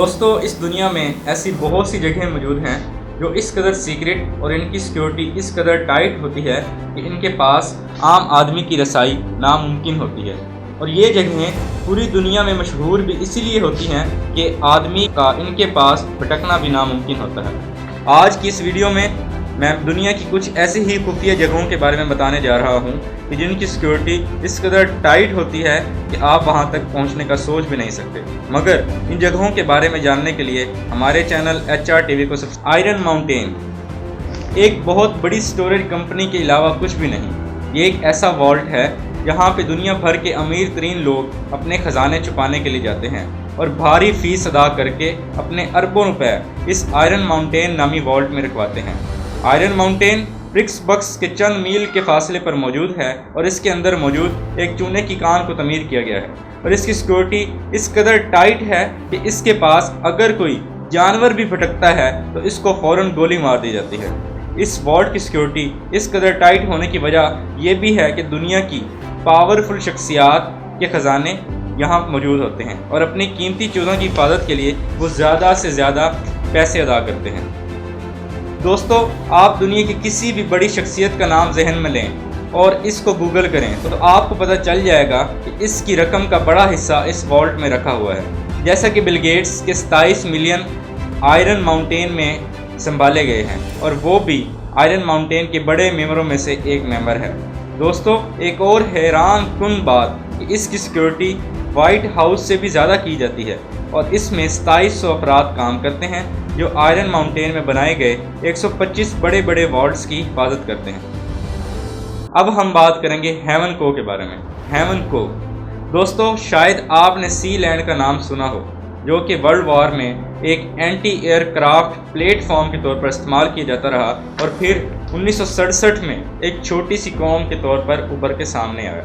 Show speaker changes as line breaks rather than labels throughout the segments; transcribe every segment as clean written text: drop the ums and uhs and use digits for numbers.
دوستو اس دنیا میں ایسی بہت سی جگہیں موجود ہیں جو اس قدر سیکرٹ اور ان کی سیکیورٹی اس قدر ٹائٹ ہوتی ہے کہ ان کے پاس عام آدمی کی رسائی ناممکن ہوتی ہے، اور یہ جگہیں پوری دنیا میں مشہور بھی اسی لیے ہوتی ہیں کہ آدمی کا ان کے پاس بھٹکنا بھی ناممکن ہوتا ہے۔ آج کی اس ویڈیو میں دنیا کی کچھ ایسی ہی خفیہ جگہوں کے بارے میں بتانے جا رہا ہوں کہ جن کی سیکیورٹی اس قدر ٹائٹ ہوتی ہے کہ آپ وہاں تک پہنچنے کا سوچ بھی نہیں سکتے۔ مگر ان جگہوں کے بارے میں جاننے کے لیے ہمارے چینل HR TV کو آئرن ماؤنٹین ایک بہت بڑی سٹوریج کمپنی کے علاوہ کچھ بھی نہیں۔ یہ ایک ایسا والٹ ہے جہاں پہ دنیا بھر کے امیر ترین لوگ اپنے خزانے چھپانے کے لیے جاتے ہیں اور بھاری فیس ادا کر کے اپنے اربوں روپے اس آئرن ماؤنٹین نامی والٹ میں رکھواتے ہیں۔ آئرن ماؤنٹین برکس بکس کے چند میل کے فاصلے پر موجود ہے اور اس کے اندر موجود ایک چونے کی کان کو تعمیر کیا گیا ہے، اور اس کی سیکیورٹی اس قدر ٹائٹ ہے کہ اس کے پاس اگر کوئی جانور بھی بھٹکتا ہے تو اس کو فوراً گولی مار دی جاتی ہے۔ اس والٹ کی سیکیورٹی اس قدر ٹائٹ ہونے کی وجہ یہ بھی ہے کہ دنیا کی پاورفل شخصیات کے خزانے یہاں موجود ہوتے ہیں اور اپنی قیمتی چیزوں کی حفاظت کے لیے وہ زیادہ سے زیادہ پیسے ادا کرتے ہیں۔ دوستو، آپ دنیا کی کسی بھی بڑی شخصیت کا نام ذہن میں لیں اور اس کو گوگل کریں تو آپ کو پتہ چل جائے گا کہ اس کی رقم کا بڑا حصہ اس والٹ میں رکھا ہوا ہے، جیسا کہ بل گیٹس کے 27 ملین آئرن ماؤنٹین میں سنبھالے گئے ہیں، اور وہ بھی آئرن ماؤنٹین کے بڑے ممبروں میں سے ایک ممبر ہے۔ دوستو، ایک اور حیران کن بات کہ اس کی سیکیورٹی وائٹ ہاؤس سے بھی زیادہ کی جاتی ہے، اور اس میں 2700 افراد کام کرتے ہیں جو آئرن ماؤنٹین میں بنائے گئے 125 بڑے بڑے والٹس کی حفاظت کرتے ہیں۔ اب ہم بات کریں گے ہیون کو کے بارے میں۔ ہیون کو، دوستو، شاید آپ نے سی لینڈ کا نام سنا ہو، جو کہ ورلڈ وار میں ایک anti aircraft platform کے طور پر استعمال کیا جاتا رہا اور پھر 1967 میں ایک چھوٹی سی قوم کے طور پر ابھر کے سامنے آیا۔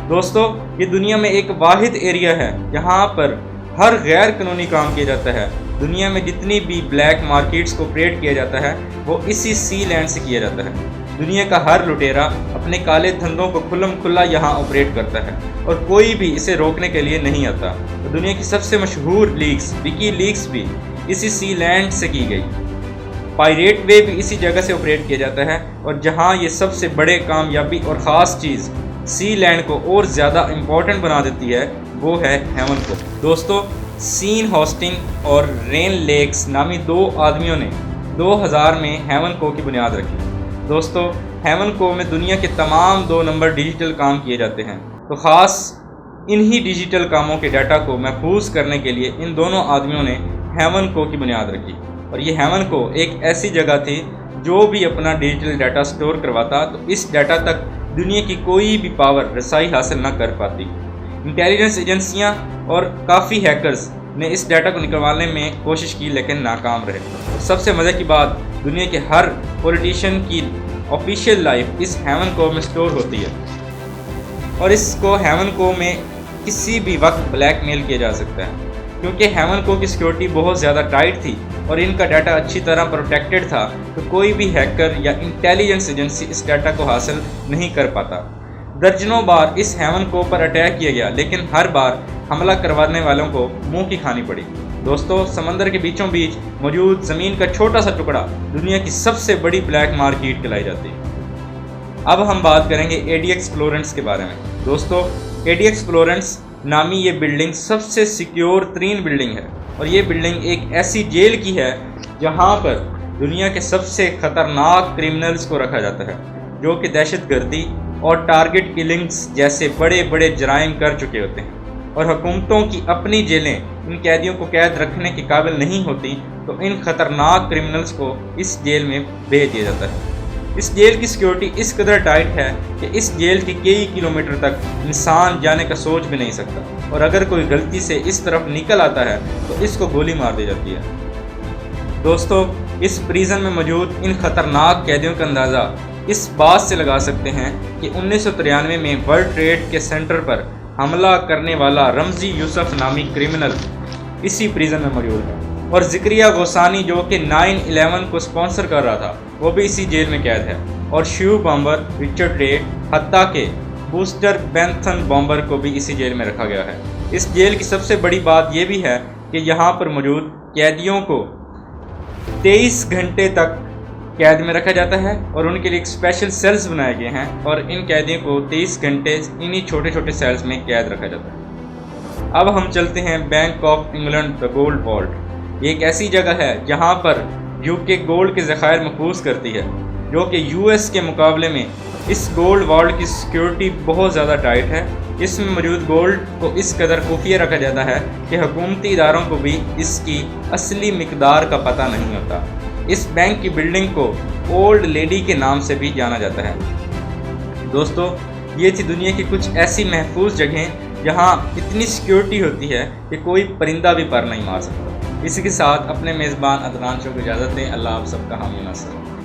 دوستو، یہ دنیا میں ایک واحد ایریا ہے جہاں پر ہر غیر قانونی کام کیا جاتا ہے۔ دنیا میں جتنی بھی بلیک مارکیٹس کو آپریٹ کیا جاتا ہے وہ اسی سی لینڈ سے کیا جاتا ہے۔ دنیا کا ہر لٹیرا اپنے کالے دھندوں کو کھلم کھلا یہاں آپریٹ کرتا ہے اور کوئی بھی اسے روکنے کے لیے نہیں آتا۔ دنیا کی سب سے مشہور لیکس وکی لیکس بھی اسی سی لینڈ سے کی گئی۔ پائریٹ وے بھی اسی جگہ سے آپریٹ کیا جاتا ہے، اور جہاں یہ سب سے بڑے کامیابی اور خاص چیز سی لینڈ کو اور زیادہ امپورٹنٹ بنا دیتی ہے وہ ہے ہیون کو۔ دوستو، سین ہوسٹنگ اور رین لیکس نامی دو آدمیوں نے 2000 میں ہیون کو کی بنیاد رکھی۔ دوستو، ہیون کو میں دنیا کے تمام 2 نمبر ڈیجیٹل کام کیے جاتے ہیں، تو خاص انہی ڈیجیٹل کاموں کے ڈیٹا کو محفوظ کرنے کے لیے ان دونوں آدمیوں نے ہیون کو کی بنیاد رکھی، اور یہ ہیون کو ایک ایسی جگہ تھی جو بھی اپنا ڈیجیٹل ڈیٹا سٹور کرواتا تو اس ڈیٹا تک دنیا کی کوئی بھی پاور رسائی حاصل نہ کر پاتی۔ انٹیلیجنس ایجنسیاں اور کافی ہیکرز نے اس ڈیٹا کو نکلوانے میں کوشش کی لیکن ناکام رہے۔ سب سے مزے کی بات، دنیا کے ہر پولیٹیشین کی آفیشیل لائف اس ہیون کو میں سٹور ہوتی ہے، اور اس کو ہیون کو میں کسی بھی وقت بلیک میل کیا جا سکتا ہے، کیونکہ ہیون کو کی سیکیورٹی بہت زیادہ ٹائٹ تھی اور ان کا ڈیٹا اچھی طرح پروٹیکٹڈ تھا، تو کوئی بھی ہیکر یا انٹیلیجنس ایجنسی اس ڈیٹا کو حاصل نہیں کر پاتا۔ درجنوں بار اس ہیون کو پر اٹیک کیا گیا، لیکن ہر بار حملہ کروانے والوں کو منہ کی کھانی پڑی۔ دوستو، سمندر کے بیچوں بیچ موجود زمین کا چھوٹا سا ٹکڑا دنیا کی سب سے بڑی بلیک مارکیٹ کہلائی جاتی ہے۔ اب ہم بات کریں گے ADX فلورنس کے بارے میں۔ دوستو، ADX فلورنس نامی یہ بلڈنگ سب سے سیکیور ترین بلڈنگ ہے، اور یہ بلڈنگ ایک ایسی جیل کی ہے جہاں پر دنیا کے سب سے خطرناک کرمنلز کو رکھا جاتا ہے، جو کہ دہشت گردی اور ٹارگٹ کلنگز جیسے بڑے بڑے جرائم کر چکے ہوتے ہیں، اور حکومتوں کی اپنی جیلیں ان قیدیوں کو قید رکھنے کے قابل نہیں ہوتی، تو ان خطرناک کرمنلز کو اس جیل میں بھیج دیا جاتا ہے۔ اس جیل کی سیکیورٹی اس قدر ٹائٹ ہے کہ اس جیل کی کئی کلومیٹر تک انسان جانے کا سوچ بھی نہیں سکتا، اور اگر کوئی غلطی سے اس طرف نکل آتا ہے تو اس کو گولی مار دی جاتی ہے۔ دوستو، اس پریزن میں موجود ان خطرناک قیدیوں کا اندازہ اس بات سے لگا سکتے ہیں کہ 1993 میں ورلڈ ٹریڈ کے سینٹر پر حملہ کرنے والا رمزی یوسف نامی کرمنل اسی پریزن میں موجود ہے، اور ذکریہ غوثانی جو کہ 9/11 کو سپانسر کر رہا تھا وہ بھی اسی جیل میں قید ہے، اور شیو بامبر رچرڈ ریڈ، حتیٰ کہ بوسٹر بینتھن بامبر کو بھی اسی جیل میں رکھا گیا ہے۔ اس جیل کی سب سے بڑی بات یہ بھی ہے کہ یہاں پر موجود قیدیوں کو 23 گھنٹے تک قید میں رکھا جاتا ہے اور ان کے لیے ایک اسپیشل سیلز بنائے گئے ہیں اور ان قیدیوں کو 23 گھنٹے انہی چھوٹے چھوٹے سیلز میں قید رکھا جاتا ہے۔ اب ہم چلتے ہیں bank of England the gold vault. یہ ایک ایسی جگہ ہے جہاں پر UK گولڈ کے ذخائر محفوظ کرتی ہے، جو کہ US کے مقابلے میں اس گولڈ والٹ کی سیکیورٹی بہت زیادہ ٹائٹ ہے۔ اس میں موجود گولڈ کو اس قدر خفیہ رکھا جاتا ہے کہ حکومتی اداروں کو بھی اس کی اصلی مقدار کا پتہ نہیں ہوتا۔ اس بینک کی بلڈنگ کو اولڈ لیڈی کے نام سے بھی جانا جاتا ہے۔ دوستو، یہ تھی دنیا کی کچھ ایسی محفوظ جگہیں جہاں اتنی سیکیورٹی ہوتی ہے کہ کوئی پرندہ بھی پر نہیں مار سکتا۔ اسی کے ساتھ اپنے میزبان عدنان شو کو اجازت دیں۔ اللہ آپ سب کا حامی ناصر۔